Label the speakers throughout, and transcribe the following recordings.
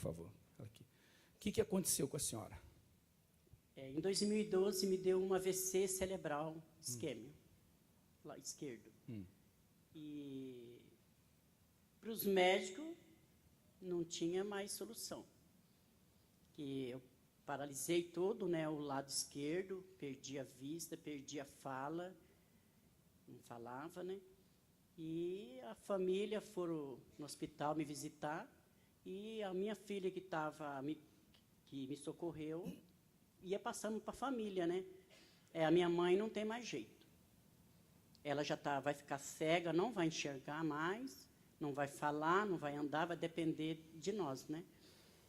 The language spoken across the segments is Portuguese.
Speaker 1: favor. Aqui. O que aconteceu com a senhora?
Speaker 2: Em 2012, me deu um AVC cerebral isquêmico, lá esquerdo. E para os médicos, não tinha mais solução. Que eu paralisei todo, né, o lado esquerdo, perdi a vista, perdi a fala, não falava, né? E a família foram no hospital me visitar, e a minha filha que me socorreu, ia passando para a família, né? A minha mãe não tem mais jeito. Ela já vai ficar cega, não vai enxergar mais, não vai falar, não vai andar, vai depender de nós, né?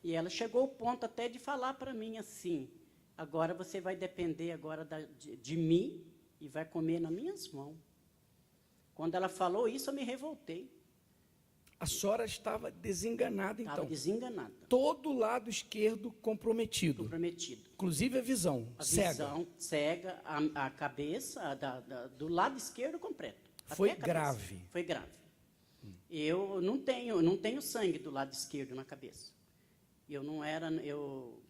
Speaker 2: E ela chegou ao ponto até de falar para mim assim: agora você vai depender agora de mim e vai comer nas minhas mãos. Quando ela falou isso, eu me revoltei.
Speaker 1: A senhora estava desenganada, então?
Speaker 2: Estava desenganada.
Speaker 1: Todo o lado esquerdo comprometido.
Speaker 2: Comprometido.
Speaker 1: Inclusive a visão, cega.
Speaker 2: A visão cega, a cabeça, do lado esquerdo completo.
Speaker 1: Foi grave.
Speaker 2: Foi grave. Eu não tenho sangue do lado esquerdo na cabeça.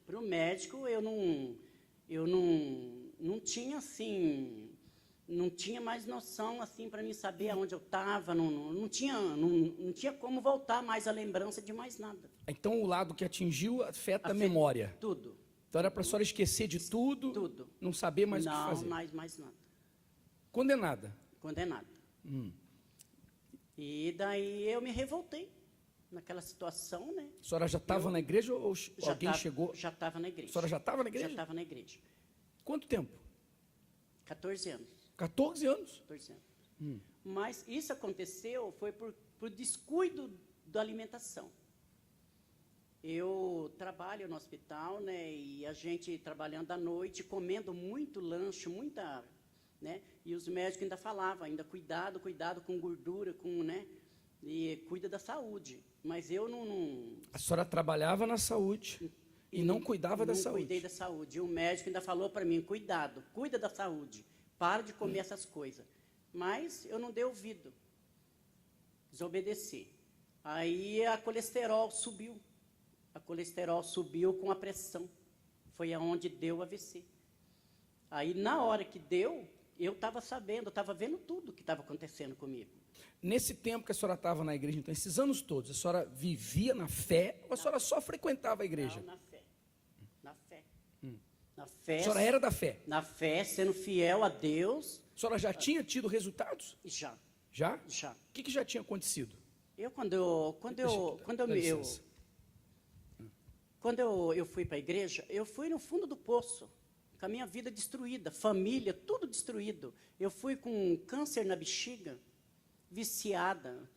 Speaker 2: Para o médico, eu não tinha assim, não tinha mais noção assim para mim saber aonde eu estava, não tinha como voltar mais a lembrança de mais nada.
Speaker 1: Então o lado que atingiu afeta a memória.
Speaker 2: Tudo.
Speaker 1: Então era para a senhora esquecer de tudo, não saber mais o que fazer.
Speaker 2: Não, mais nada.
Speaker 1: Condenada.
Speaker 2: Condenada. E daí eu me revoltei naquela situação, né?
Speaker 1: A senhora já estava na igreja ou alguém chegou?
Speaker 2: Já estava na igreja.
Speaker 1: A senhora já estava na igreja?
Speaker 2: Já estava na igreja.
Speaker 1: Quanto tempo?
Speaker 2: 14 anos.
Speaker 1: 14 anos?
Speaker 2: 14 anos. Mas isso aconteceu foi por descuido da alimentação. Eu trabalho no hospital, né? E a gente trabalhando à noite, comendo muito lanche, muita, né? E os médicos ainda falavam, ainda cuidado com gordura, né? E cuida da saúde. Mas eu não...
Speaker 1: A senhora trabalhava na saúde e não cuidava da saúde.
Speaker 2: Não cuidei da saúde. E o médico ainda falou para mim, cuidado, cuida da saúde. Para de comer essas coisas. Mas eu não dei ouvido. Desobedeci. Aí a colesterol subiu. A colesterol subiu com a pressão. Foi aonde deu o AVC. Aí, na hora que deu, eu estava sabendo, eu estava vendo tudo que estava acontecendo comigo.
Speaker 1: Nesse tempo que a senhora estava na igreja, então, esses anos todos, a senhora vivia na fé ou a senhora só frequentava a igreja?
Speaker 2: Não, na fé. Na fé. Na fé.
Speaker 1: A senhora era da fé?
Speaker 2: Na fé, sendo fiel a Deus.
Speaker 1: A senhora já tinha tido resultados?
Speaker 2: Já.
Speaker 1: Já?
Speaker 2: Já.
Speaker 1: O que já tinha acontecido?
Speaker 2: Quando eu fui para a igreja, eu fui no fundo do poço, com a minha vida destruída, família, tudo destruído. Eu fui com câncer na bexiga, viciada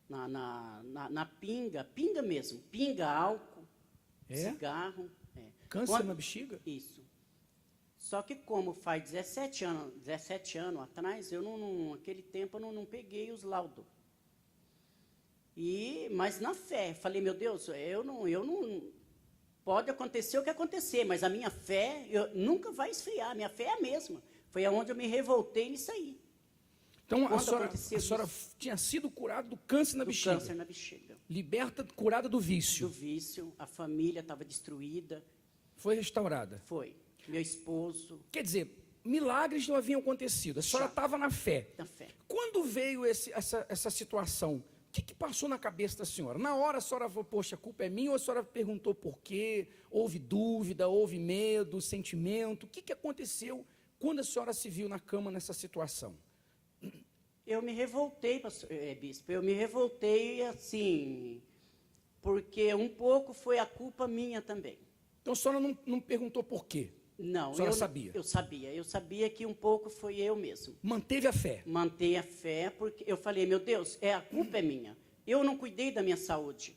Speaker 2: na pinga mesmo, pinga, álcool, cigarro.
Speaker 1: Câncer na bexiga?
Speaker 2: Isso. Só que como faz 17 anos atrás, naquele tempo eu não peguei os laudos. Mas na fé, falei, meu Deus, eu não pode acontecer o que acontecer, mas a minha fé nunca vai esfriar, minha fé é a mesma. Foi aonde eu me revoltei nisso aí.
Speaker 1: Então a senhora tinha sido curada do câncer na bexiga.
Speaker 2: Do câncer na bexiga.
Speaker 1: Liberta, curada do vício.
Speaker 2: Do vício, a família estava destruída.
Speaker 1: Foi restaurada.
Speaker 2: Foi. Meu esposo.
Speaker 1: Quer dizer, milagres não haviam acontecido. A senhora estava na fé.
Speaker 2: Na fé.
Speaker 1: Quando veio essa situação, o que passou na cabeça da senhora? Na hora a senhora falou, poxa, a culpa é minha, ou a senhora perguntou por quê? Houve dúvida, houve medo, sentimento? O que aconteceu quando a senhora se viu na cama nessa situação?
Speaker 2: Eu me revoltei, bispo, eu me revoltei assim, porque um pouco foi a culpa minha também.
Speaker 1: Então a senhora não perguntou por quê?
Speaker 2: Não,
Speaker 1: a senhora sabia?
Speaker 2: Eu sabia que um pouco foi eu mesmo.
Speaker 1: Manteve a fé?
Speaker 2: Mantei a fé, porque eu falei, meu Deus, a culpa é minha. Eu não cuidei da minha saúde.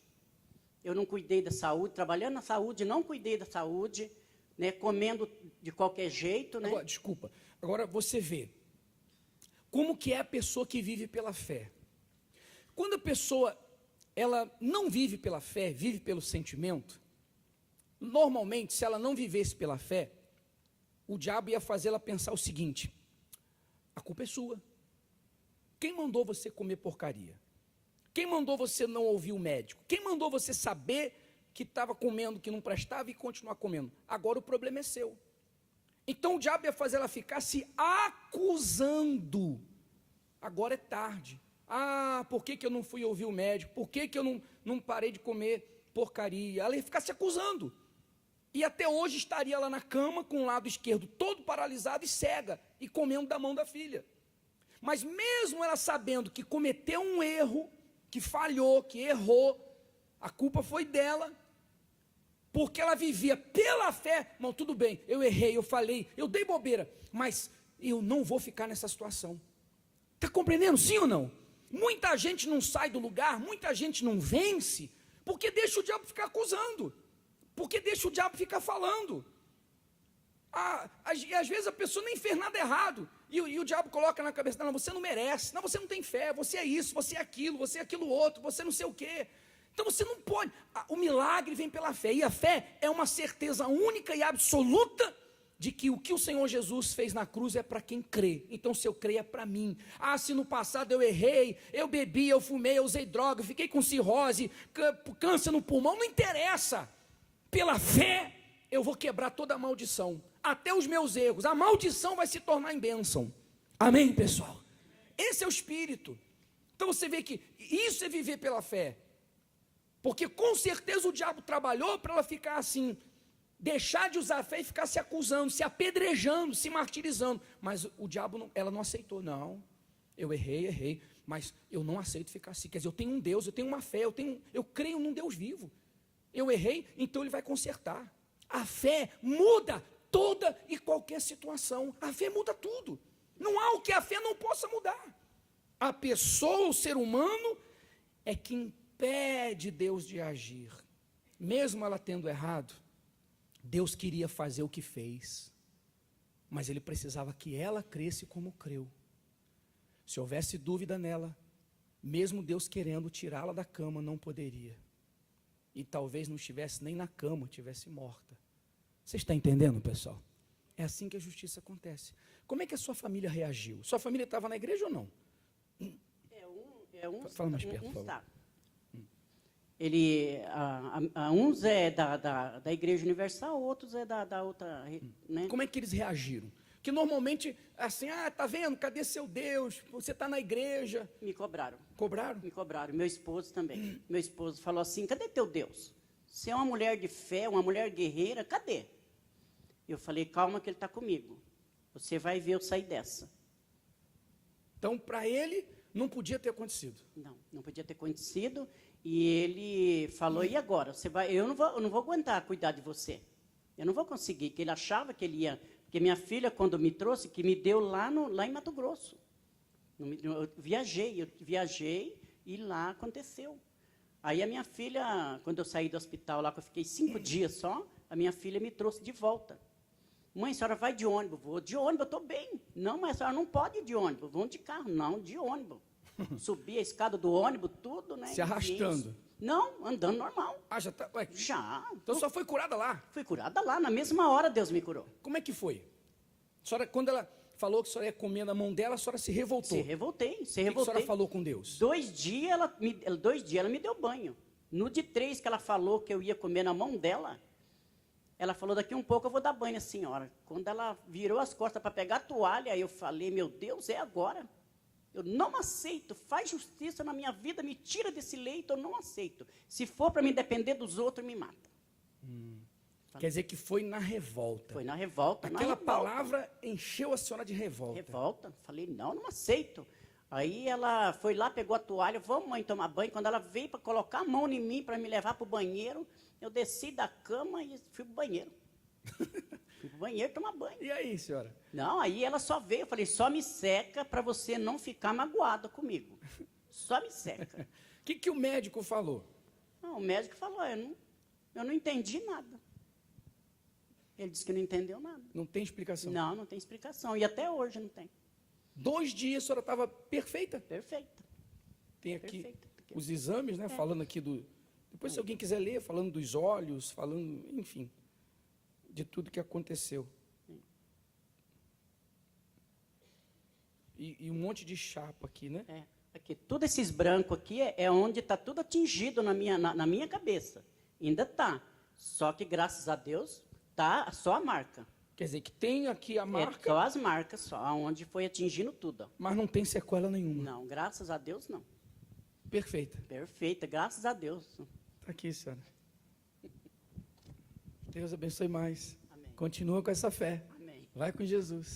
Speaker 2: Eu não cuidei da saúde, trabalhando na saúde, não cuidei da saúde, né, comendo de qualquer jeito, né?
Speaker 1: Agora, desculpa, agora você vê, como que é a pessoa que vive pela fé? Quando a pessoa, ela não vive pela fé, vive pelo sentimento, normalmente, se ela não vivesse pela fé, o diabo ia fazer ela pensar o seguinte, a culpa é sua. Quem mandou você comer porcaria? Quem mandou você não ouvir o médico? Quem mandou você saber que estava comendo que não prestava e continuar comendo. Agora o problema é seu. Então o diabo ia fazer ela ficar se acusando. Agora é tarde. Ah, por que eu não fui ouvir o médico? Por que eu não parei de comer porcaria? Ela ia ficar se acusando. E até hoje estaria lá na cama, com o lado esquerdo todo paralisado e cega, e comendo da mão da filha. Mas mesmo ela sabendo que cometeu um erro, que falhou, que errou, a culpa foi dela, porque ela vivia pela fé. Não, tudo bem, eu errei, eu falei, eu dei bobeira, mas eu não vou ficar nessa situação. Está compreendendo, sim ou não? Muita gente não sai do lugar, muita gente não vence, porque deixa o diabo ficar acusando, porque deixa o diabo ficar falando. Às vezes a pessoa nem fez nada errado, e o diabo coloca na cabeça dela: você não merece, não, você não tem fé, você é isso, você é aquilo outro, você não sei o quê. Então você não pode. O milagre vem pela fé, e a fé é uma certeza única e absoluta de que o Senhor Jesus fez na cruz é para quem crê. Então se eu creio é para mim. Se no passado eu errei, eu bebi, eu fumei, eu usei droga, eu fiquei com cirrose, câncer no pulmão, não interessa. Pela fé eu vou quebrar toda a maldição, até os meus erros. A maldição vai se tornar em bênção. Amém, pessoal? Esse é o espírito. Então você vê que isso é viver pela fé. Porque com certeza o diabo trabalhou para ela ficar assim, deixar de usar a fé e ficar se acusando, se apedrejando, se martirizando. Mas o diabo, ela não aceitou. Não, eu errei, mas eu não aceito ficar assim. Quer dizer, eu tenho um Deus, eu tenho uma fé, eu creio num Deus vivo. Eu errei, então Ele vai consertar. A fé muda toda e qualquer situação. A fé muda tudo. Não há o que a fé não possa mudar. A pessoa, o ser humano, é que impede Deus de agir. Mesmo ela tendo errado, Deus queria fazer o que fez, mas Ele precisava que ela cresce como creu. Se houvesse dúvida nela, mesmo Deus querendo tirá-la da cama, não poderia. E talvez não estivesse nem na cama, estivesse morta. Você está entendendo, pessoal? É assim que a justiça acontece. Como é que a sua família reagiu? Sua família estava na igreja ou não? Fala mais perto, por favor.
Speaker 2: Uns é da Igreja Universal, outros é da outra, né?
Speaker 1: Como é que eles reagiram? Que normalmente, assim, tá vendo, cadê seu Deus? Você está na igreja.
Speaker 2: Me cobraram.
Speaker 1: Cobraram?
Speaker 2: Me cobraram, meu esposo também. Meu esposo falou assim: cadê teu Deus? Você é uma mulher de fé, uma mulher guerreira, cadê? Eu falei: calma que Ele está comigo. Você vai ver eu sair dessa.
Speaker 1: Então, para ele, não podia ter acontecido.
Speaker 2: Não podia ter acontecido. E ele falou: e agora? Eu não vou aguentar cuidar de você. Eu não vou conseguir. Que ele achava que ele ia. Porque minha filha, quando me trouxe, que me deu lá em Mato Grosso. Eu viajei e lá aconteceu. Aí a minha filha, quando eu saí do hospital lá, que eu fiquei 5 dias só, a minha filha me trouxe de volta. Mãe, a senhora vai de ônibus? Vou de ônibus, eu estou bem. Não, mas a senhora não pode ir de ônibus. Vamos de carro. Não, de ônibus. Subi a escada do ônibus, tudo, né?
Speaker 1: Se arrastando?
Speaker 2: Não, andando normal.
Speaker 1: Já tá?
Speaker 2: Já.
Speaker 1: Então só foi curada lá?
Speaker 2: Fui curada lá, na mesma hora Deus me curou.
Speaker 1: Como é que foi? A senhora, quando ela falou que a senhora ia comer na mão dela, a senhora se revoltou?
Speaker 2: Se revoltei.
Speaker 1: O que a senhora falou com Deus?
Speaker 2: 2 dias ela me deu banho. No de 3 que ela falou que eu ia comer na mão dela, ela falou: daqui um pouco eu vou dar banho à senhora. Quando ela virou as costas para pegar a toalha, eu falei: meu Deus, é agora. Eu não aceito, faz justiça na minha vida, me tira desse leito, eu não aceito. Se for para me depender dos outros, me mata.
Speaker 1: Quer dizer que foi na revolta.
Speaker 2: Foi na revolta.
Speaker 1: Aquela palavra encheu a senhora de revolta.
Speaker 2: Revolta. Falei: não aceito. Aí ela foi lá, pegou a toalha: vamos, mãe, tomar banho. Quando ela veio para colocar a mão em mim, para me levar para o banheiro, eu desci da cama e fui para o banheiro. Fui para o banheiro tomar banho.
Speaker 1: E aí, senhora?
Speaker 2: Não, aí ela só veio. Eu falei: só me seca para você não ficar magoada comigo. Só me seca.
Speaker 1: O que o médico falou?
Speaker 2: Não, o médico falou: eu não entendi nada. Ele disse que não entendeu nada.
Speaker 1: Não tem explicação?
Speaker 2: Não tem explicação. E até hoje não tem.
Speaker 1: 2 dias a senhora estava perfeita?
Speaker 2: Perfeita.
Speaker 1: Tem aqui
Speaker 2: Perfeita.
Speaker 1: os exames, né? Falando aqui do... Depois, se alguém quiser ler, falando dos olhos, falando, enfim, de tudo que aconteceu. E um monte de chapa aqui, né?
Speaker 2: Aqui, todos esses brancos aqui é onde está tudo atingido na minha cabeça. Ainda tá. Só que, graças a Deus, tá só a marca.
Speaker 1: Quer dizer, que tem aqui a marca,
Speaker 2: Só as marcas, só, onde foi atingindo tudo. Ó.
Speaker 1: mas não tem sequela nenhuma.
Speaker 2: Não, graças a Deus, não.
Speaker 1: Perfeita.
Speaker 2: Perfeita, graças a Deus.
Speaker 1: Está aqui, senhora. Deus abençoe mais.
Speaker 2: Amém.
Speaker 1: Continua com essa fé.
Speaker 2: Amém.
Speaker 1: Vai com Jesus.